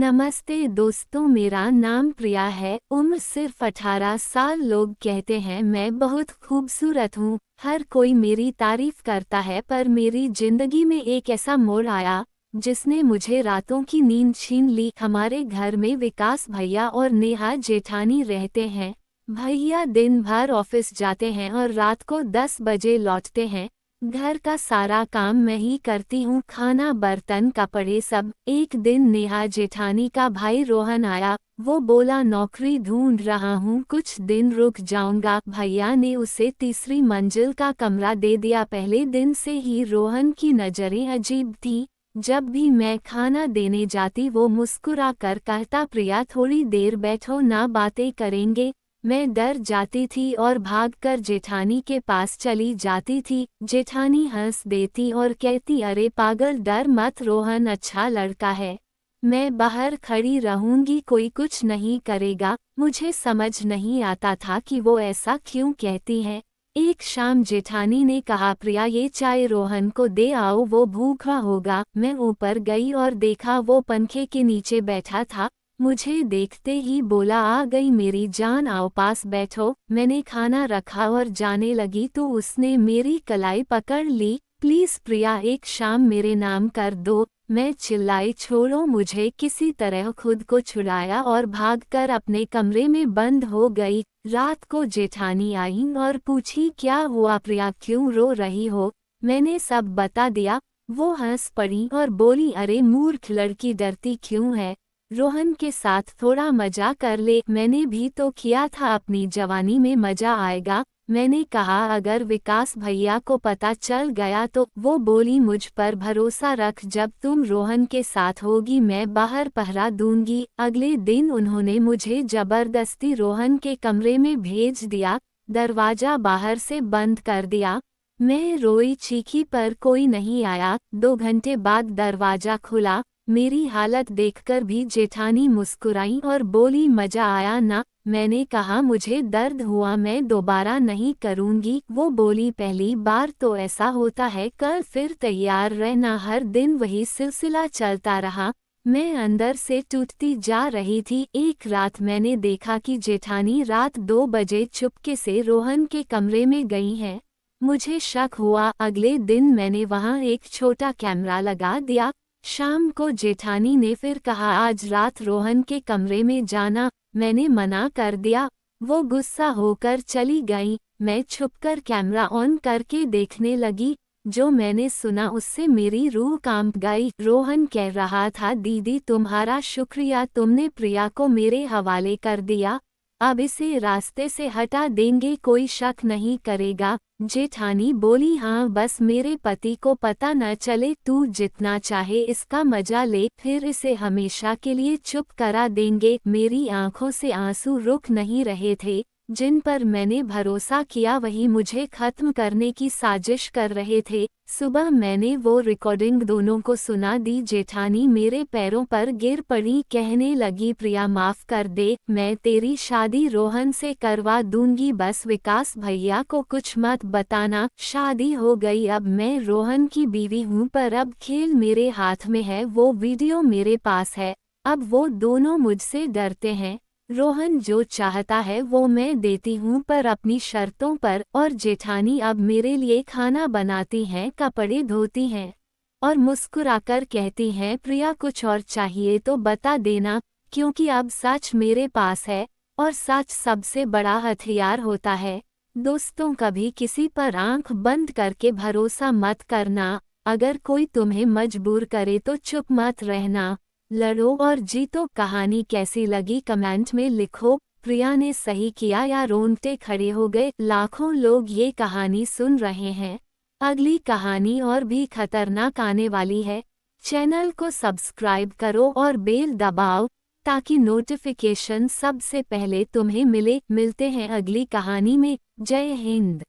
नमस्ते दोस्तों, मेरा नाम प्रिया है। उम्र सिर्फ 18 साल। लोग कहते हैं मैं बहुत खूबसूरत हूँ। हर कोई मेरी तारीफ करता है, पर मेरी जिंदगी में एक ऐसा मोड़ आया जिसने मुझे रातों की नींद छीन ली। हमारे घर में विकास भैया और नेहा जेठानी रहते हैं। भैया दिन भर ऑफिस जाते हैं और रात को 10 बजे लौटते हैं। घर का सारा काम मैं ही करती हूँ, खाना बर्तन कपड़े सब। एक दिन नेहा जेठानी का भाई रोहन आया। वो बोला नौकरी ढूंढ रहा हूँ, कुछ दिन रुक जाऊंगा। भैया ने उसे तीसरी मंजिल का कमरा दे दिया। पहले दिन से ही रोहन की नजरें अजीब थी। जब भी मैं खाना देने जाती वो मुस्कुरा कर कहता, प्रिया थोड़ी देर बैठो ना, बातें करेंगे। मैं डर जाती थी और भागकर जेठानी के पास चली जाती थी। जेठानी हंस देती और कहती, अरे पागल, डर मत, रोहन अच्छा लड़का है। मैं बाहर खड़ी रहूंगी, कोई कुछ नहीं करेगा। मुझे समझ नहीं आता था कि वो ऐसा क्यों कहती हैं। एक शाम जेठानी ने कहा, प्रिया ये चाय रोहन को दे आओ, वो भूखा होगा। मैं ऊपर गई और देखा वो पंखे के नीचे बैठा था। मुझे देखते ही बोला, आ गई मेरी जान, आओ पास बैठो। मैंने खाना रखा और जाने लगी तो उसने मेरी कलाई पकड़ ली। प्लीज प्रिया, एक शाम मेरे नाम कर दो। मैं चिल्लाई, छोड़ो मुझे। किसी तरह खुद को छुड़ाया और भागकर अपने कमरे में बंद हो गई। रात को जेठानी आई और पूछी, क्या हुआ प्रिया, क्यों रो रही हो। मैंने सब बता दिया। वो हंस पड़ी और बोली, अरे मूर्ख लड़की, डरती क्यों है। रोहन के साथ थोड़ा मजा कर ले, मैंने भी तो किया था, अपनी जवानी में मजा आएगा। मैंने कहा, अगर विकास भैया को पता चल गया तो। वो बोली, मुझ पर भरोसा रख, जब तुम रोहन के साथ होगी मैं बाहर पहरा दूंगी। अगले दिन उन्होंने मुझे जबरदस्ती रोहन के कमरे में भेज दिया। दरवाजा बाहर से बंद कर दिया। मैं रोई चीखी पर कोई नहीं आया। 2 घंटे बाद दरवाजा खुला। मेरी हालत देखकर भी जेठानी मुस्कुराई और बोली, मजा आया ना। मैंने कहा, मुझे दर्द हुआ, मैं दोबारा नहीं करूंगी। वो बोली, पहली बार तो ऐसा होता है, कल फिर तैयार रहना। हर दिन वही सिलसिला चलता रहा। मैं अंदर से टूटती जा रही थी। एक रात मैंने देखा कि जेठानी रात 2 बजे चुपके से रोहन के कमरे में गई हैं। मुझे शक हुआ। अगले दिन मैंने वहां एक छोटा कैमरा लगा दिया। शाम को जेठानी ने फिर कहा, आज रात रोहन के कमरे में जाना। मैंने मना कर दिया। वो गुस्सा होकर चली गई। मैं छुपकर कैमरा ऑन करके देखने लगी। जो मैंने सुना उससे मेरी रूह कांप गई। रोहन कह रहा था, दीदी तुम्हारा शुक्रिया, तुमने प्रिया को मेरे हवाले कर दिया। अब इसे रास्ते से हटा देंगे, कोई शक नहीं करेगा। जेठानी बोली, हाँ बस मेरे पति को पता न चले। तू जितना चाहे इसका मजा ले, फिर इसे हमेशा के लिए चुप करा देंगे। मेरी आंखों से आंसू रुक नहीं रहे थे। जिन पर मैंने भरोसा किया वही मुझे खत्म करने की साजिश कर रहे थे। सुबह मैंने वो रिकॉर्डिंग दोनों को सुना दी। जेठानी मेरे पैरों पर गिर पड़ी, कहने लगी, प्रिया माफ कर दे, मैं तेरी शादी रोहन से करवा दूंगी, बस विकास भैया को कुछ मत बताना। शादी हो गई, अब मैं रोहन की बीवी हूँ, पर अब खेल मेरे हाथ में है। वो वीडियो मेरे पास है। अब वो दोनों मुझसे डरते हैं। रोहन जो चाहता है वो मैं देती हूँ, पर अपनी शर्तों पर। और जेठानी अब मेरे लिए खाना बनाती हैं, कपड़े धोती हैं और मुस्कुराकर कहती हैं, प्रिया कुछ और चाहिए तो बता देना, क्योंकि अब सच मेरे पास है और सच सबसे बड़ा हथियार होता है। दोस्तों, कभी किसी पर आंख बंद करके भरोसा मत करना। अगर कोई तुम्हें मजबूर करे तो चुप मत रहना, लड़ो और जीतो। कहानी कैसी लगी कमेंट में लिखो। प्रिया ने सही किया या रोंगटे खड़े हो गए। लाखों लोग ये कहानी सुन रहे हैं। अगली कहानी और भी खतरनाक आने वाली है। चैनल को सब्सक्राइब करो और बेल दबाओ ताकि नोटिफिकेशन सबसे पहले तुम्हें मिले। मिलते हैं अगली कहानी में। जय हिंद।